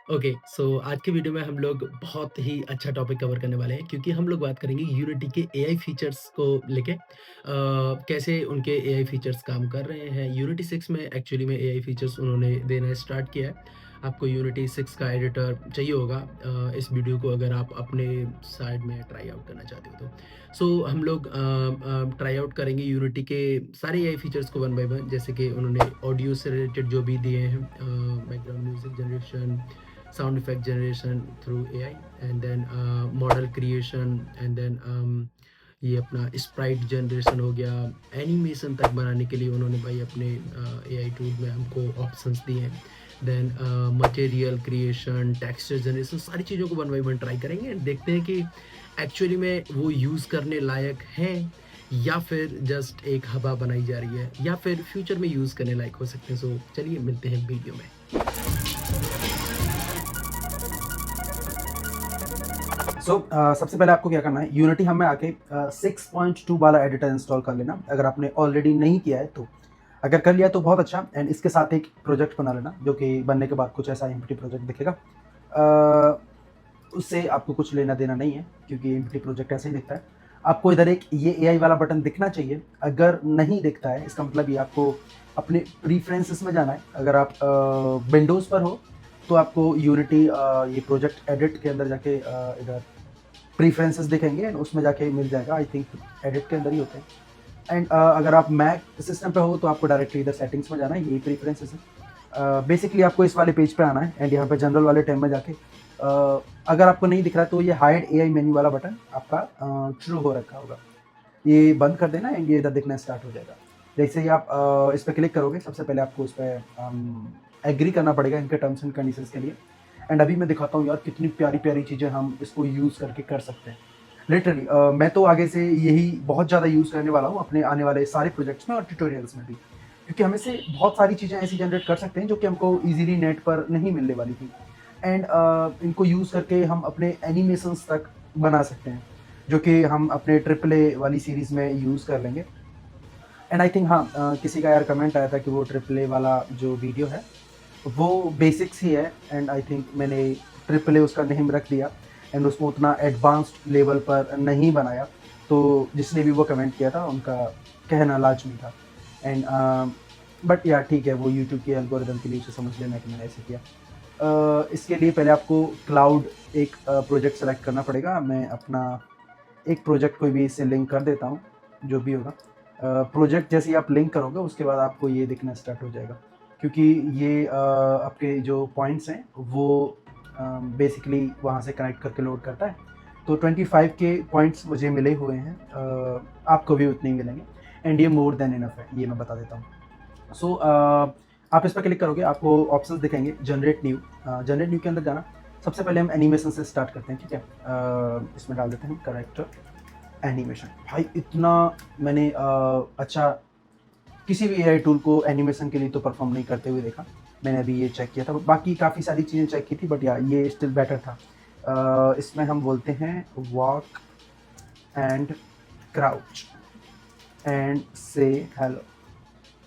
Okay, सो आज के video में हम लोग बहुत ही अच्छा टॉपिक कवर करने वाले हैं क्योंकि हम लोग बात करेंगे यूनिटी के एआई फीचर्स को लेके कैसे उनके एआई फीचर्स काम कर रहे हैं। यूनिटी 6 में एक्चुअली में एआई फीचर्स उन्होंने देना स्टार्ट किया है। आपको यूनिटी 6 का एडिटर चाहिए होगा इस वीडियो को अगर आप अपने साइड में ट्राई आउट करना चाहते हो तो। सो हम लोग ट्राई आउट करेंगे यूनिटी के सारे एआई फीचर्स को वन बाय वन, जैसे कि उन्होंने ऑडियो से रिलेटेड जो भी दिए हैं, background music generation, sound effect generation through AI, and then model creation, and then ये अपना स्प्राइट जनरेशन हो गया। एनिमेशन तक बनाने के लिए उन्होंने भाई अपने एआई टूल में हमको ऑप्शंस दिए हैं। Then material creation, texture generation, सारी चीज़ों को वन बाई वन ट्राई करेंगे एंड देखते हैं कि एक्चुअली में वो यूज़ करने लायक है या फिर जस्ट एक हवा बनाई जा रही है या फिर फ्यूचर में यूज़ करने लायक हो सकते हैं। सो चलिए मिलते हैं वीडियो में। सबसे पहले आपको क्या करना है, यूनिटी हब में आके 6.2 वाला एडिटर इंस्टॉल कर लेना अगर आपने ऑलरेडी नहीं किया है तो। अगर कर लिया तो बहुत अच्छा। एंड इसके साथ एक प्रोजेक्ट बना लेना जो कि बनने के बाद कुछ ऐसा एम्प्टी प्रोजेक्ट दिखेगा। उससे आपको कुछ लेना देना नहीं है क्योंकि एम्प्टी प्रोजेक्ट ऐसे ही दिखता है। आपको इधर एक ये एआई वाला बटन दिखना चाहिए। अगर नहीं दिखता है इसका मतलब ये आपको अपने प्रीफ्रेंसेस में जाना है। अगर आप विंडोज़ पर हो तो आपको यूनिटी ये प्रोजेक्ट एडिट के अंदर जाके इधर प्रीफरेंसेस दिखेंगे एंड उसमें जाके मिल जाएगा। आई थिंक एडिट के अंदर ही होते हैं। एंड अगर आप मैक सिस्टम पे हो तो आपको डायरेक्टली इधर सेटिंग्स में जाना है। यही प्रीफरेंसेस है। बेसिकली आपको इस वाले पेज पे आना है एंड यहाँ पे जनरल वाले टैब में जाके अगर आपको नहीं दिख रहा तो ये हाइड एआई मेन्यू वाला बटन आपका शुरू हो रखा होगा, ये बंद कर देना एंड ये इधर दिखना स्टार्ट हो जाएगा। जैसे ही आप इस पर क्लिक करोगे सबसे पहले आपको इस पर एग्री करना पड़ेगा इनके टर्म्स एंड कंडीशंस के लिए। एंड अभी मैं दिखाता हूँ यार कितनी प्यारी प्यारी चीज़ें हम इसको यूज़ करके कर सकते हैं। लिटरली मैं तो आगे से यही बहुत ज़्यादा यूज़ करने वाला हूँ अपने आने वाले सारे प्रोजेक्ट्स में और ट्यूटोरियल्स में भी, क्योंकि हम इससे बहुत सारी चीज़ें ऐसी जनरेट कर सकते हैं जो कि हमको ईजिली नेट पर नहीं मिलने वाली थी। एंड इनको यूज़ करके हम अपने एनिमेशंस तक बना सकते हैं जो कि हम अपने ट्रिपल ए वाली सीरीज़ में यूज़ कर लेंगे। एंड आई थिंक हाँ, किसी का यार कमेंट आया था कि वो ट्रिपल ए वाला जो वीडियो है वो बेसिक्स ही है। एंड आई थिंक मैंने ट्रिपल ए उसका नेम रख दिया एंड उसमें उतना एडवांस्ड लेवल पर नहीं बनाया। तो जिसने भी वो कमेंट किया था उनका कहना लाजमी था। एंड बट यार ठीक है, वो यूट्यूब के एल्गोरिदम के लिए उसे समझ लेना कि मैंने ऐसे किया। इसके लिए पहले आपको क्लाउड एक प्रोजेक्ट सेलेक्ट करना पड़ेगा। मैं अपना एक प्रोजेक्ट कोई भी इससे लिंक कर देता हूँ, जो भी होगा। प्रोजेक्ट जैसे ही आप लिंक करोगे उसके बाद आपको ये दिखना स्टार्ट हो जाएगा, क्योंकि ये आपके जो पॉइंट्स हैं वो बेसिकली वहाँ से कनेक्ट करके लोड करता है। तो 25 के पॉइंट्स मुझे मिले हुए हैं, आपको भी उतने ही मिलेंगे एंड ये मोर देन इनफ है, ये मैं बता देता हूँ। सो आप इस पर क्लिक करोगे आपको ऑप्शंस दिखेंगे। जनरेट न्यू, जनरेट न्यू के अंदर जाना। सबसे पहले हम एनिमेशन से स्टार्ट करते हैं, ठीक है। इसमें डाल देते हैं करेक्टर एनिमेशन। भाई इतना मैंने अच्छा किसी भी एआई टूल को एनिमेशन के लिए तो परफॉर्म नहीं करते हुए देखा। मैंने अभी ये चेक किया था, बाकी काफ़ी सारी चीज़ें चेक की थी बट यार ये स्टिल बेटर था। इसमें हम बोलते हैं वॉक एंड क्राउच एंड से हेलो।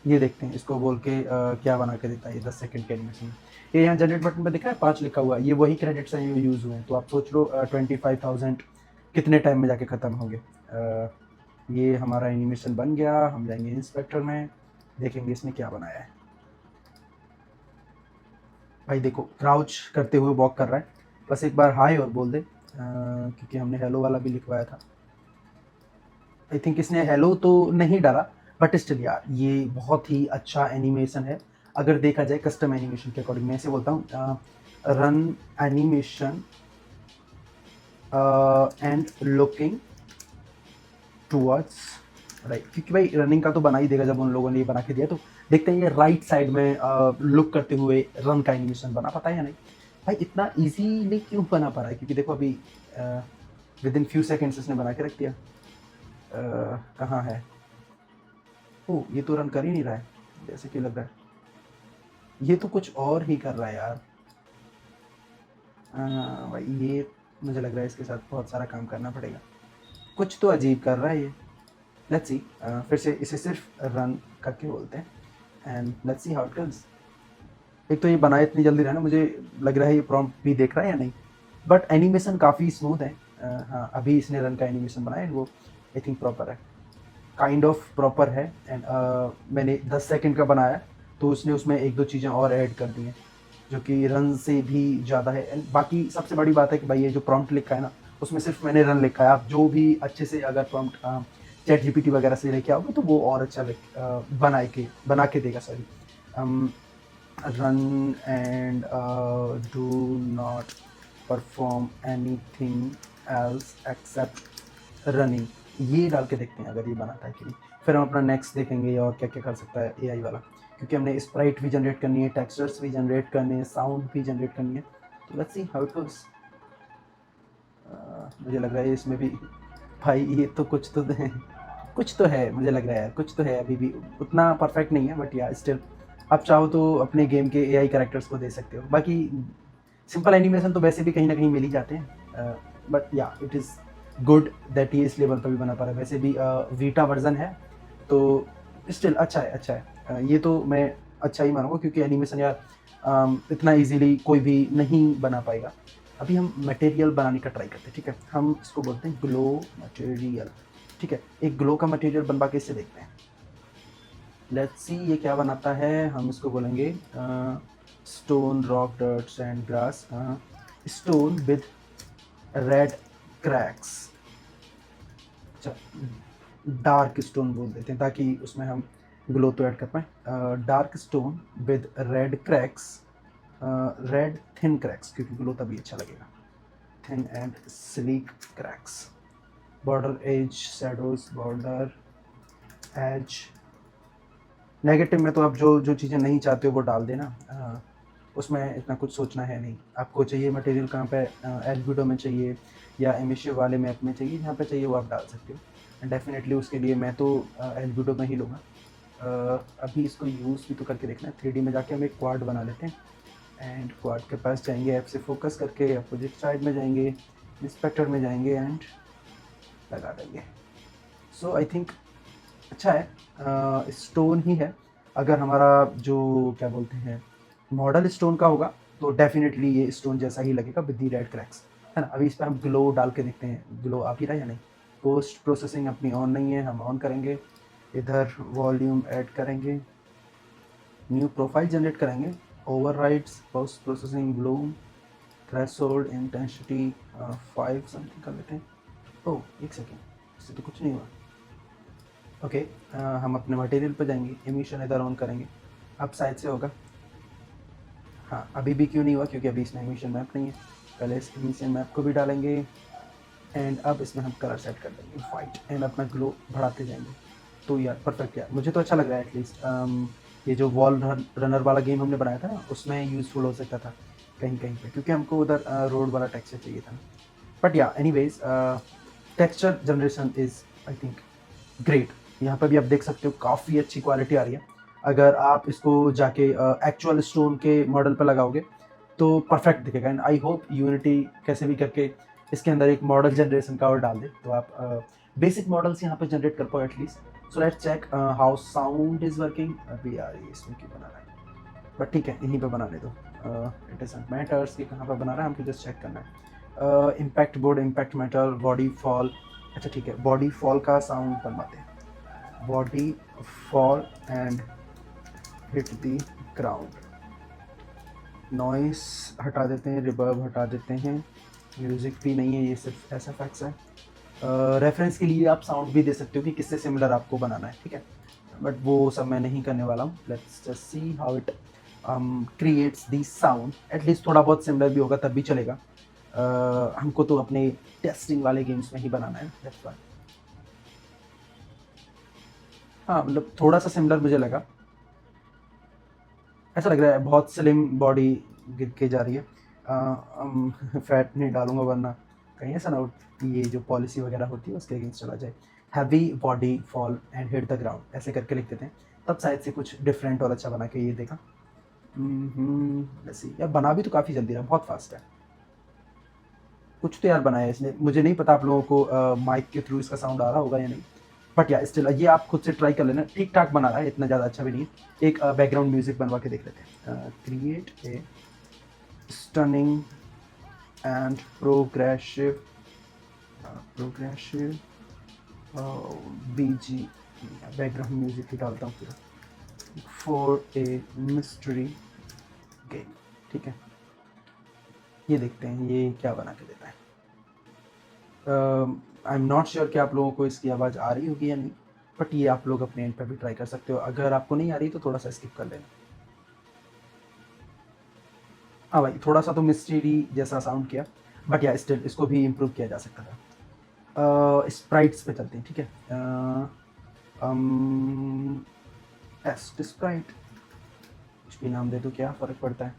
ये देखते हैं इसको बोल के क्या बना के देता है ये 10 सेकंड के एनिमेशन में। ये यहाँ जनरेट बटन पर दिख रहा है 5 लिखा हुआ है, ये वही क्रेडिट्स हैं जो यूज़ हुए हैं। तो आप सोच लो 25,000 कितने टाइम में जाके ख़त्म होंगे। ये हमारा एनिमेशन बन गया। हम जाएंगे इंस्पेक्टर में, देखेंगे इसने क्या बनाया है। भाई देखो क्राउच करते हुए वॉक कर रहा है। बस एक बार हाय और बोल दे, क्योंकि हमने हेलो वाला भी लिखवाया था। आई थिंक इसने हेलो तो नहीं डाला बट स्टिल यार ये बहुत ही अच्छा एनिमेशन है अगर देखा जाए कस्टम एनिमेशन के अकॉर्डिंग। मैं ऐसे बोलता हूँ run animation and looking towards right, क्योंकि भाई रनिंग का तो बना ही देगा जब उन लोगों ने ये बना के दिया। तो देखते हैं ये राइट साइड में लुक करते हुए रन का एनिमेशन बना पाता है या नहीं। भाई इतना इजीली क्यों बना पा रहा है, क्योंकि देखो अभी विद इन फ्यू सेकेंड्स इसने बना के रख दिया। कहाँ है? ओ ये तो रन कर ही नहीं रहा है जैसे कि लग रहा है। ये तो कुछ और ही कर रहा है यार। भाई ये मुझे लग रहा है इसके साथ बहुत सारा काम करना पड़ेगा, कुछ तो अजीब कर रहा है ये। लेट्स सी, फिर से इसे सिर्फ रन करके बोलते हैं and let's see how it goes. एक तो ये बनाए इतनी जल्दी रहा ना, मुझे लग रहा है ये प्रॉम्प्ट भी देख रहा है या नहीं। बट एनिमेशन काफ़ी स्मूथ है। हाँ, अभी इसने रन का एनिमेशन बनाया है, वो आई थिंक प्रॉपर है, काइंड ऑफ प्रॉपर है। एंड मैंने 10 सेकंड का बनाया, तो उसने उसमें 1-2 चीज़ें और ऐड कर दी हैं, जो कि रन से भी ज़्यादा है। एंड बाकी सबसे बड़ी बात है कि भाई ये जो प्रॉम्प्ट लिखा है ना, उसमें सिर्फ मैंने रन लिखा है। आप जो भी अच्छे से अगर प्रॉम्प्ट चैट जीपीटी वगैरह से लेके आओगे तो वो और अच्छा बना के देगा, sorry. Run and do not perform anything else except running, ये डाल के देखते हैं अगर ये बनाता है कि नहीं। फिर हम अपना नेक्स्ट देखेंगे और क्या क्या कर सकता है एआई वाला, क्योंकि हमने स्प्राइट भी जनरेट करनी है, टेक्सचर्स भी जनरेट करने हैं, साउंड भी जनरेट करनी है। तो let's see how it goes. मुझे लग रहा है इसमें भी भाई ये तो कुछ तो है, मुझे लग रहा है कुछ तो है, अभी भी उतना परफेक्ट नहीं है, बट या स्टिल आप चाहो तो अपने गेम के एआई कैरेक्टर्स को दे सकते हो। बाकी सिंपल एनिमेशन तो वैसे भी कहीं ना कहीं मिल ही जाते हैं, बट या इट इज़ गुड दैट ये इस लेवल पर भी बना पा रहा है। वैसे भी वीटा वर्जन है, तो स्टिल अच्छा है, अच्छा है। ये तो मैं अच्छा ही मानूंगा, क्योंकि एनिमेशन यार इतना इजीली कोई भी नहीं बना पाएगा। अभी हम मटेरियल बनाने का ट्राई करते हैं, ठीक है। हम इसको बोलते हैं ग्लो मटेरियल, ठीक है। एक ग्लो का मटेरियल बनवा के इससे देखते हैं। लेट्स सी ये क्या बनाता है। हम इसको बोलेंगे stone, rock, dirt, sand, grass, stone with red cracks. अच्छा, डार्क स्टोन बोल देते हैं, ताकि उसमें हम ग्लो तो ऐड कर पाए। Dark stone with red cracks, red thin cracks, क्योंकि ग्लो तभी अच्छा लगेगा। Thin and sleek cracks, border edge shadows, border edge. Negative में तो आप जो जो चीज़ें नहीं चाहते हो वो डाल देना, उसमें इतना कुछ सोचना है नहीं। आपको चाहिए मटेरियल कहाँ पे, एल्बिडो में चाहिए या एमिशियो वाले मैप में चाहिए, जहाँ पे चाहिए वो आप डाल सकते हो। एंड डेफिनेटली उसके लिए मैं तो एल्बिडो में ही लूँगा। अभी इसको यूज़ भी तो करके देखना है। 3D में जाके हम एक क्वाड बना लेते हैं, एंड क्वाड के पास जाएंगे, ऐप से फोकस करके अपोजिट साइड में जाएंगे, इंस्पेक्टर में जाएंगे एंड लगा देंगे। सो आई थिंक अच्छा है। स्टोन ही है। अगर हमारा जो क्या बोलते हैं मॉडल स्टोन का होगा, तो डेफिनेटली ये स्टोन जैसा ही लगेगा विद दी रेड क्रैक्स, है ना। अभी इस पर हम ग्लो डाल के देखते हैं, ग्लो आ भी रहा है या नहीं। पोस्ट प्रोसेसिंग अपनी ऑन नहीं है, हम ऑन करेंगे। इधर वॉल्यूम ऐड करेंगे, न्यू प्रोफाइल जनरेट करेंगे, overrides, post processing, Bloom, threshold, intensity 5 something कर लेते हैं। ओह एक सेकेंड, इससे तो कुछ नहीं हुआ। ओके, हम अपने मटेरियल पर जाएंगे, एमिशन इधर ऑन करेंगे, अब शायद से होगा। हाँ, अभी भी क्यों नहीं हुआ, क्योंकि अभी इसमें एमिशन मैप नहीं है। पहले इस एमिशन मैप को भी डालेंगे, एंड अब इसमें हम कलर सेट कर देंगे वाइट, एंड अपना ग्लो बढ़ाते जाएंगे। तो यार परफेक्ट, यार मुझे तो अच्छा लग रहा है एटलीस्ट। ये जो वॉल रनर वाला गेम हमने बनाया था ना, उसमें यूज़फुल हो सकता था कहीं कहीं पे, क्योंकि हमको उधर रोड वाला टेक्सचर चाहिए था। बट या anyways, texture generation is I think great. यहाँ पर भी आप देख सकते हो काफ़ी अच्छी क्वालिटी आ रही है। अगर आप इसको जाके एक्चुअल स्टोन के मॉडल पर लगाओगे तो परफेक्ट दिखेगा। एंड आई होप यूनिटी कैसे भी करके इसके अंदर एक मॉडल जनरेशन का और डाल दे, तो आप बेसिक मॉडल्स यहाँ पे जनरेट कर पाओ at least. So let's check how sound is working. अभी यार ये इसमें क्यों बना रहा है, बट ठीक है यहीं पे बनाने दो। इट डजंट मैटर्स कि कहाँ पर बना रहा है, हमको जस्ट चेक करना है। Impact board, impact metal, body fall. अच्छा ठीक है, बॉडी फॉल का साउंड बनवाते हैं। Body fall and hit the ground. Noise हटा देते हैं, रिवर्ब हटा देते हैं, म्यूज़िक भी नहीं है, ये सिर्फ ऐसा फैक्ट्स है। रेफरेंस के लिए आप साउंड भी दे सकते हो कि किससे सिमिलर आपको बनाना है, ठीक है। बट वो सब मैं नहीं करने वाला हूँ। Let's just see how it creates the sound. At least थोड़ा बहुत सिमिलर भी होगा तब भी चलेगा। हमको तो अपने टेस्टिंग वाले गेम्स में ही बनाना है, दैट्स व्हाई। हाँ मतलब थोड़ा सा सिमिलर मुझे लगा, ऐसा लग रहा है बहुत स्लिम बॉडी गिर के जा रही है। फैट नहीं डालूंगा वरना कहीं ऐसा ना हो कि ये जो पॉलिसी वगैरह होती है उसके अगेंस्ट चला जाए। Heavy body fall and hit the ground, ऐसे करके लिख देते हैं, तब शायद से कुछ डिफरेंट और अच्छा बना के ये देखा। ऐसे यार बना भी तो काफ़ी जल्दी रहा, बहुत फास्ट है। कुछ तो यार बनाया है इसने, मुझे नहीं पता आप लोगों को माइक के थ्रू इसका साउंड आ रहा होगा या नहीं। बट या स्टिल ये आप खुद से ट्राई कर लेना, ठीक ठाक बना रहा है, इतना ज़्यादा अच्छा भी नहीं है। एक बैकग्राउंड म्यूजिक बनवा के देख लेते हैं। Create a stunning and progressive BG, background music ही डालता हूँ पूरा, फॉर ए मिस्ट्री गेम। ठीक है, ये देखते हैं ये क्या बना के देता है। आई एम नॉट श्योर कि आप लोगों को इसकी आवाज़ आ रही होगी या नहीं, बट ये आप लोग अपने एंड पर भी ट्राई कर सकते हो। अगर आपको नहीं आ रही तो थोड़ा सा स्किप कर लेना। हाँ भाई, थोड़ा सा तो मिस्ट्री जैसा साउंड किया, बट या स्टिल इसको भी इम्प्रूव किया जा सकता था। स्प्राइट्स पे चलते हैं, ठीक है। टेस्ट स्प्राइट, कुछ भी नाम दे दो, क्या फ़र्क पड़ता है।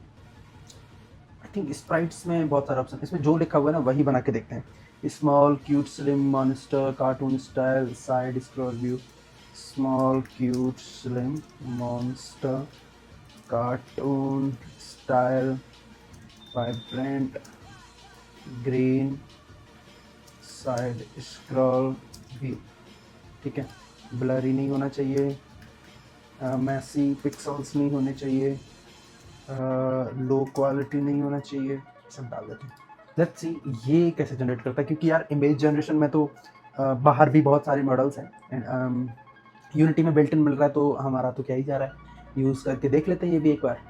आई थिंक स्प्राइट्स में बहुत सारा ऑप्शन, इसमें जो लिखा हुआ है ना वही बना के देखते हैं। Small cute slim monster cartoon style side scroll view, small cute slim monster cartoon style vibrant green side scroll view. ठीक है, ब्लरी नहीं होना चाहिए, मैसी पिक्सल्स नहीं होने चाहिए, लो क्वालिटी नहीं होना चाहिए, सब डाल देते हैं। लेट्स सी ये कैसे जनरेट करता है, क्योंकि यार इमेज जनरेशन में तो बाहर भी बहुत सारे मॉडल्स हैं, एंड यूनिटी में बिल्ट इन मिल रहा है, तो हमारा तो क्या ही जा रहा है, यूज़ करके देख लेते हैं ये भी एक बार।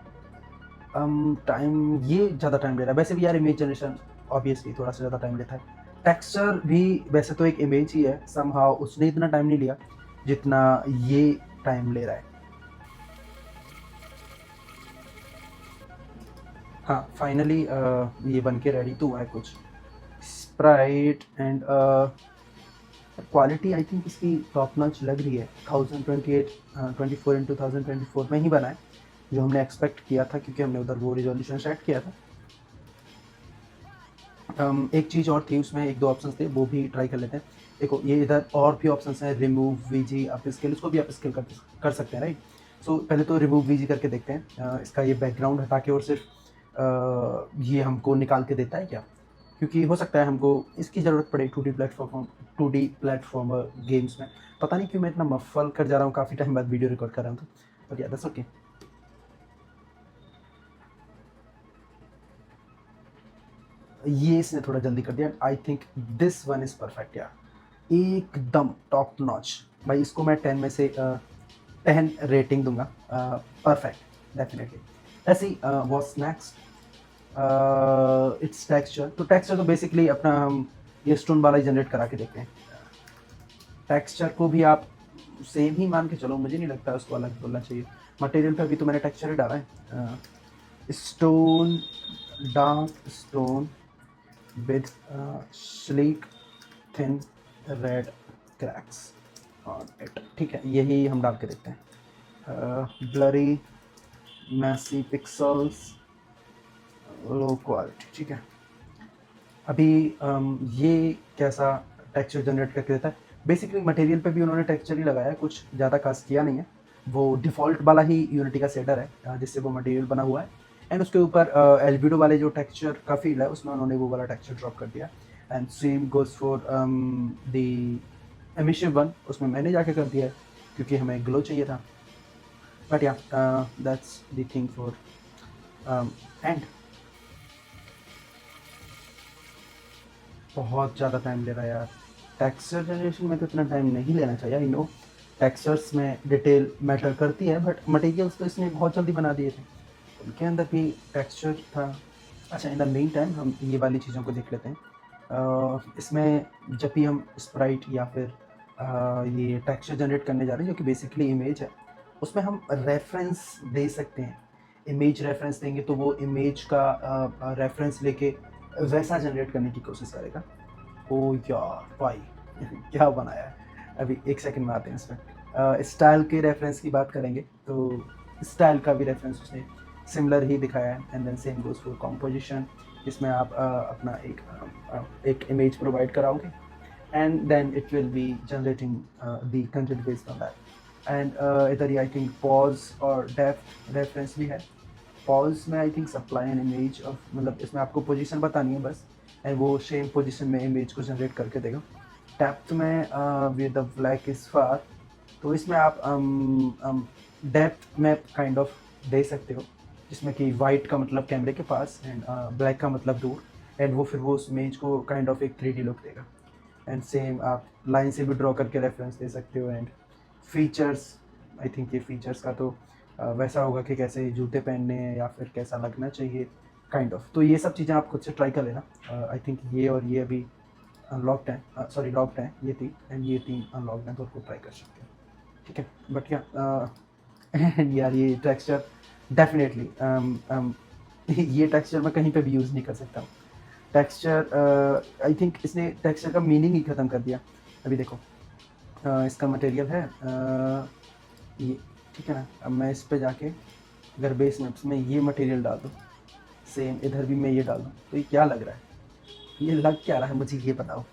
टाइम ये ज़्यादा टाइम ले रहा है, वैसे भी यार इमेज जनरेशन ऑब्वियसली थोड़ा सा ज़्यादा टाइम लेता है। टेक्सचर भी वैसे तो एक इमेज ही है, समहाउ उसने इतना टाइम नहीं लिया जितना ये टाइम ले रहा है। हाँ, फाइनली ये बन के रेडी तो हुआ है कुछ Sprite, and quality I think इसकी टॉप नॉच लग रही है। 1028 24 × 1024 में ही बना है, जो हमने एक्सपेक्ट किया था, क्योंकि हमने उधर वो रिजोल्यूशन सेट किया था। एक चीज़ और थी उसमें, एक दो ऑप्शंस थे, वो भी ट्राई कर लेते हैं। देखो ये इधर और भी ऑप्शंस हैं, रिमूव वीजी अप स्केल, इसको भी अप स्केल कर सकते हैं, राइट। सो पहले तो रिमूव वीजी करके देखते हैं, इसका ये बैकग्राउंड हटा के और सिर्फ ये हमको निकाल के देता है क्या, क्योंकि हो सकता है हमको इसकी ज़रूरत पड़े 2D प्लेटफॉर्मर गेम्स में। पता नहीं क्यों मैं इतना मफल कर जा रहा हूँ, काफ़ी टाइम बाद वीडियो रिकॉर्ड कर रहा हूँ, तो बट या दैट्स ओके। ये इसने थोड़ा जल्दी कर दिया। I think this one is perfect यार, एकदम टॉप नॉच भाई। इसको मैं 10 में से 10 रेटिंग दूंगा। Perfect definitely. ऐसे ही व्हाट्स नेक्स्ट, इट्स टेक्सचर। तो टेक्सचर तो बेसिकली अपना हम ये स्टोन वाला ही जनरेट करा के देखते हैं। टेक्सचर को भी आप सेम ही मान के चलो, मुझे नहीं लगता उसको अलग बोलना चाहिए। मटेरियल पे भी तो मैंने टेक्सचर ही डाला है, stone, dark stone with sleek thin red cracks on it। ठीक है, यही हम डाल के देखते हैं। blurry messy pixels low quality। ठीक है, अभी ये कैसा टेक्सचर जनरेट करके देता है। बेसिकली मटेरियल पे भी उन्होंने टेक्सचर ही लगाया है, कुछ ज़्यादा खास किया नहीं है। वो डिफ़ॉल्ट वाला ही यूनिटी का शेडर है, जिससे वो मटेरियल बना हुआ है, एंड उसके ऊपर एल्बिडो वाले जो टेक्सचर का फील है उसमें उन्होंने वो वाला टेक्सचर ड्रॉप कर दिया। And same goes for the emissive one, उसमें मैंने जाके कर दिया है क्योंकि हमें ग्लो चाहिए था। बट या that's the thing for and बहुत ज़्यादा टाइम ले रहा है यार। टेक्सचर जनरेशन में तो इतना टाइम नहीं लेना चाहिए। आई नो टेक्सचर्स में डिटेल मैटर करती है, बट मटेरियल्स तो इसने बहुत जल्दी बना दिए थे, उनके अंदर भी टेक्सचर था। अच्छा, इन द मेन टाइम हम ये वाली चीज़ों को देख लेते हैं। इसमें जब भी हम स्प्राइट या फिर ये टेक्सचर जनरेट करने जा रहे हैं, जो कि बेसिकली इमेज है, उसमें हम रेफरेंस दे सकते हैं। इमेज रेफरेंस देंगे तो वो इमेज का रेफरेंस लेके वैसा जनरेट करने की कोशिश करेगा। ओ यार भाई क्या बनाया है। अभी एक सेकंड में आते हैं इसमें। स्टाइल के रेफरेंस की बात करेंगे तो स्टाइल का भी रेफरेंस उसने सिमिलर ही दिखाया है। And then same goes for composition, जिसमें आप अपना एक इमेज प्रोवाइड कराओगे, and then it will be generating the content based on that. And इधर ही आई थिंक पॉज और डेप्थ रेफरेंस भी है। पॉज में I think supply an image of, मतलब इसमें आपको पोजीशन बतानी है बस, एंड वो सेम पोजीशन में इमेज को जनरेट करके देगा। डेप्थ में with the black is far, तो इसमें आप डेप्थ मैप काइंड ऑफ दे सकते हो, जिसमें कि वाइट का मतलब कैमरे के पास एंड ब्लैक का मतलब दूर, एंड वो फिर वो उस इमेज को काइंड ऑफ एक 3D लुक देगा। एंड सेम आप लाइन से भी ड्रॉ करके रेफरेंस दे सकते हो। एंड फीचर्स, आई थिंक ये फीचर्स का तो वैसा होगा कि कैसे जूते पहनने हैं या फिर कैसा लगना चाहिए काइंड ऑफ, तो ये सब चीज़ें आप खुद से ट्राई कर लेना। आई थिंक ये और ये अभी अनलॉक्ड है, सॉरी लॉक्ड है ये तीन, एंड ये तीन अनलॉक्ड हैं, तो उसको ट्राई कर सकते हो। ठीक है, बट या एंड यार ये टेक्सचर डेफिनेटली ये टेक्सचर मैं कहीं पे भी यूज़ नहीं कर सकता हूँ। टेक्सचर आई थिंक इसने टेक्सचर का मीनिंग ही ख़त्म कर दिया। अभी देखो इसका मटेरियल है ये, ठीक है ना। अब मैं इस पे जाके अगर बेस मैप्स में ये मटेरियल डाल दूँ, सेम इधर भी मैं ये डाल दूँ, तो ये क्या लग रहा है? ये लग क्या रहा है मुझे ये बताओ।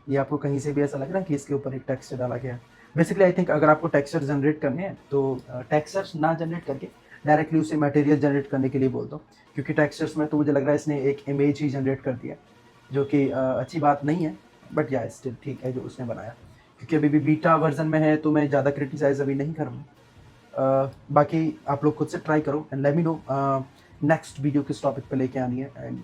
ये आपको कहीं से भी ऐसा लग रहा है कि इसके ऊपर एक टेक्सचर डाला गया है? बेसिकली आई थिंक अगर आपको टेक्सचर जनरेट करने हैं तो टेक्सचर्स ना जनरेट करके डायरेक्टली उसे मटेरियल जनरेट करने के लिए बोल दो, क्योंकि टेक्सचर्स में तो मुझे लग रहा है इसने एक इमेज ही जनरेट कर दिया, जो कि अच्छी बात नहीं है, बट या स्टिल ठीक है जो उसने बनाया, क्योंकि अभी भी बीटा वर्जन में है, तो मैं ज़्यादा क्रिटिसाइज अभी नहीं करूँगा। बाकी आप लोग खुद से ट्राई करो and let me know next video किस टॉपिक पे लेके आनी है। एंड